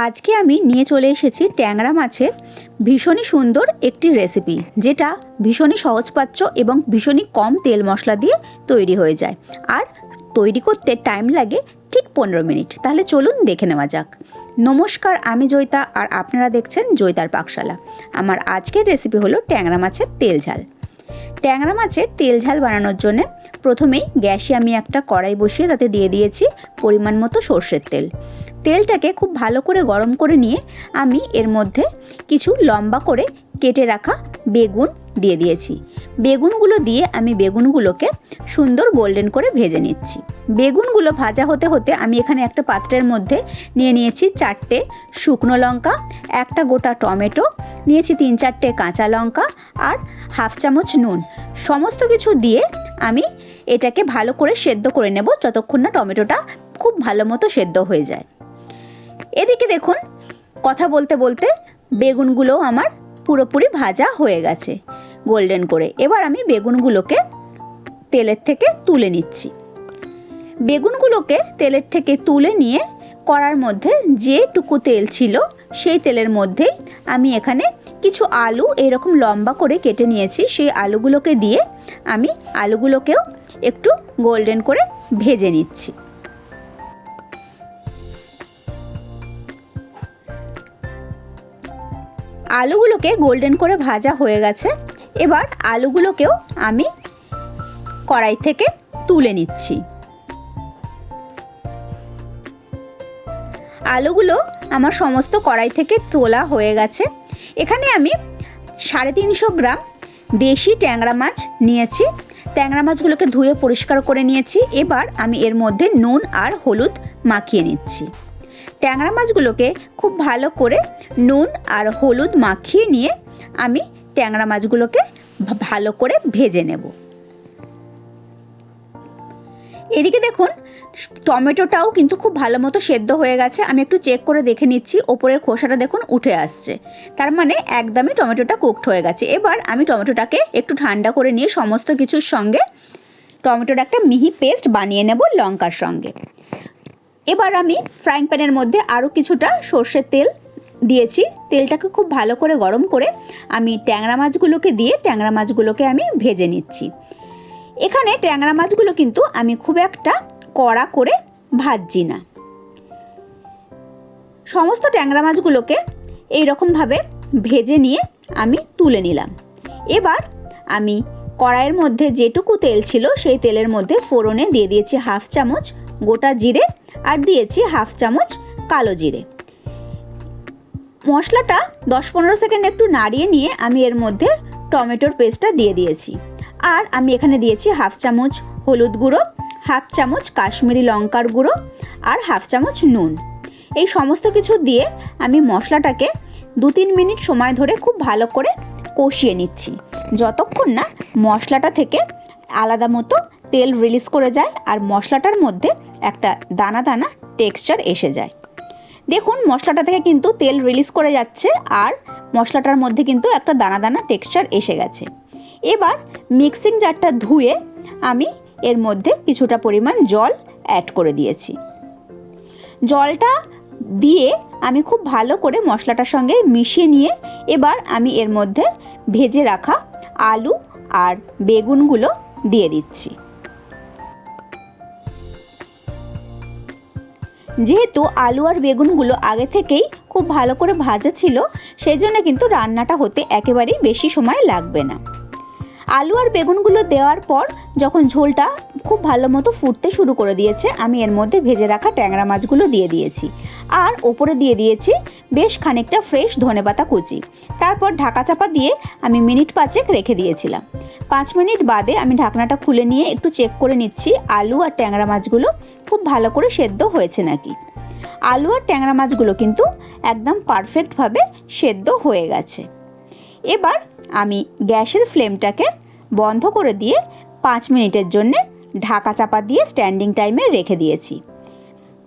আজকে আমি নিয়ে চলে এসেছি ট্যাংরা মাছের ভীষণই সুন্দর একটি রেসিপি, যেটা ভীষণই সহজপাচ্য এবং ভীষণই কম তেল মশলা দিয়ে তৈরি হয়ে যায়। আর তৈরি করতে টাইম লাগে ঠিক 15 মিনিট। তাহলে চলুন দেখে নেওয়া যাক। নমস্কার, আমি জয়িতা আর আপনারা দেখছেন জয়িতার পাকশালা। আমার আজকের রেসিপি হলো ট্যাংরা মাছের তেল ঝাল। ট্যাংরা মাছের তেল ঝাল বানানোর জন্য প্রথমেই গ্যাসে আমি একটা কড়াই বসিয়ে তাতে দিয়ে দিয়েছি পরিমাণ মতো সর্ষের তেল। তেলটাকে খুব ভালো করে গরম করে নিয়ে আমি এর মধ্যে কিছু লম্বা করে কেটে রাখা বেগুন দিয়ে দিয়েছি। বেগুনগুলো দিয়ে আমি বেগুনগুলোকে সুন্দর গোল্ডেন করে ভেজে নিচ্ছি। বেগুনগুলো ভাজা হতে হতে আমি এখানে একটা পাত্রের মধ্যে নিয়ে নিয়েছি 4টে শুকনো লঙ্কা, একটা গোটা টমেটো, নিয়েছি 3-4টে কাঁচা লঙ্কা আর হাফ চামচ নুন। সমস্ত কিছু দিয়ে আমি এটাকে ভালো করে সেদ্ধ করে নেব যতক্ষণ না টমেটোটা খুব ভালো মতো সেদ্ধ হয়ে যায়। এদিকে দেখুন, কথা বলতে বলতে বেগুনগুলো আমার পুরোপুরি ভাজা হয়ে গেছে গোল্ডেন করে। এবার আমি বেগুনগুলোকে তেলের থেকে তুলে নিচ্ছি। বেগুনগুলোকে তেলের থেকে তুলে নিয়ে কড়ার মধ্যে যেটুকু তেল ছিল সেই তেলের মধ্যেই আমি এখানে কিছু আলু এরকম লম্বা করে কেটে নিয়েছি। সেই আলুগুলোকে দিয়ে আমি আলুগুলোকেও একটু গোল্ডেন করে ভেজে নিচ্ছি। আলুগুলোকে গোল্ডেন করে ভাজা হয়ে গেছে। এবার আলুগুলোকেও আমি কড়াই থেকে তুলে নিচ্ছি। আলুগুলো আমার সমস্ত কড়াই থেকে তোলা হয়ে গেছে। এখানে আমি 350 গ্রাম দেশি ট্যাংরা মাছ নিয়েছি। ট্যাংরা মাছগুলোকে ধুয়ে পরিষ্কার করে নিয়েছি। এবার আমি এর মধ্যে নুন আর হলুদ মাখিয়ে নিচ্ছি। ট্যাংরা মাছগুলোকে খুব ভালো করে নুন আর হলুদ মাখিয়ে নিয়ে আমি ট্যাংরা মাছগুলোকে ভালো করে ভেজে নেব। এদিকে দেখুন, টমেটোটাও কিন্তু খুব ভালো মতো সেদ্ধ হয়ে গেছে। আমি একটু চেক করে দেখে নিচ্ছি, ওপরের খোসাটা দেখুন উঠে আসছে, তার মানে একদমই টমেটোটা কুকড হয়ে গেছে। এবার আমি টমেটোটাকে একটু ঠান্ডা করে নিয়ে সমস্ত কিছুর সঙ্গে টমেটোর একটা মিহি পেস্ট বানিয়ে নেব লঙ্কার সঙ্গে। এবার আমি ফ্রাইং প্যানের মধ্যে আরও কিছুটা সর্ষের তেল দিয়েছি। তেলটাকে খুব ভালো করে গরম করে আমি ট্যাংরা মাছগুলোকে দিয়ে ট্যাংরা মাছগুলোকে আমি ভেজে নিচ্ছি। এখানে ট্যাংরা মাছগুলো কিন্তু আমি খুব একটা কড়া করে ভাজছি না। সমস্ত ট্যাংরা মাছগুলোকে এইরকমভাবে ভেজে নিয়ে আমি তুলে নিলাম। এবার আমি কড়াইয়ের মধ্যে যেটুকু তেল ছিল সেই তেলের মধ্যে ফোড়নে দিয়ে দিয়েছি হাফ চামচ গোটা জিরে আর দিয়েছি হাফ চামচ কালো জিরে। মশলাটা 10-15 সেকেন্ড একটু নাড়িয়ে নিয়ে আমি এর মধ্যে টমেটোর পেস্টটা দিয়ে দিয়েছি। আর আমি এখানে দিয়েছি হাফ চামচ হলুদ গুঁড়ো, হাফ চামচ কাশ্মীরি লঙ্কার গুঁড়ো আর হাফ চামচ নুন। এই সমস্ত কিছু দিয়ে আমি মশলাটাকে 2-3 মিনিট সময় ধরে খুব ভালো করে কষিয়ে নিচ্ছি, যতক্ষণ না মশলাটা থেকে আলাদা মতো তেল রিলিজ করে যায় আর মশলাটার মধ্যে একটা দানা দানা টেক্সচার এসে যায়। দেখুন, মশলাটা থেকে কিন্তু তেল রিলিজ করে যাচ্ছে আর মশলাটার মধ্যে কিন্তু একটা দানা দানা টেক্সচার এসে গেছে। এবার মিক্সিং জারটা ধুয়ে আমি এর মধ্যে কিছুটা পরিমাণ জল অ্যাড করে দিয়েছি। জলটা দিয়ে আমি খুব ভালো করে মশলাটার সঙ্গে মিশিয়ে নিয়ে এবার আমি এর মধ্যে ভেজে রাখা আলু আর বেগুনগুলো দিয়ে দিচ্ছি। যেহেতু আলু আর বেগুনগুলো আগে থেকেই খুব ভালো করে ভাজা ছিল, সেই জন্য কিন্তু রান্নাটা হতে একেবারেই বেশি সময় লাগবে না। আলু আর বেগুনগুলো দেওয়ার পর যখন ঝোলটা খুব ভালো মতো ফুটতে শুরু করে দিয়েছে, আমি এর মধ্যে ভেজে রাখা ট্যাংরা মাছগুলো দিয়ে দিয়েছি আর ওপরে দিয়ে দিয়েছি বেশ খানিকটা ফ্রেশ ধনেপাতা কুচি। তারপর ঢাকা চাপা দিয়ে আমি মিনিট 5 রেখে দিয়েছিলাম। 5 মিনিট বাদে আমি ঢাকনাটা খুলে নিয়ে একটু চেক করে নিচ্ছি আলু আর ট্যাংরা মাছগুলো খুব ভালো করে সেদ্ধ হয়েছে নাকি। আলু আর ট্যাংরা মাছগুলো কিন্তু একদম পারফেক্টভাবে সেদ্ধ হয়ে গেছে। এবার আমি গ্যাসের ফ্লেমটাকে বন্ধ করে দিয়ে 5 মিনিটের জন্য ঢাকা চাপা দিয়ে স্ট্যান্ডিং টাইমে রেখে দিয়েছি।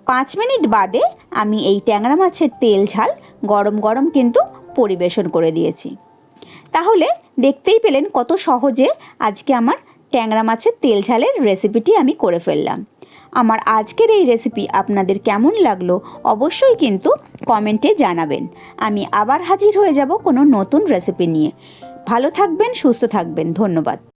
5 মিনিট বাদে আমি এই ট্যাংরা মাছের তেল ঝাল গরম গরম কিন্তু পরিবেশন করে দিয়েছি। তাহলে দেখতেই পেলেন কত সহজে আজকে আমার ট্যাংরা মাছের তেল ঝালের রেসিপিটি আমি করে ফেললাম। আমার আজকের এই রেসিপি আপনাদের কেমন লাগলো অবশ্যই কিন্তু কমেন্টে জানাবেন। আমি আবার হাজির হয়ে যাব কোনো নতুন রেসিপি নিয়ে। ভালো থাকবেন, সুস্থ থাকবেন। ধন্যবাদ।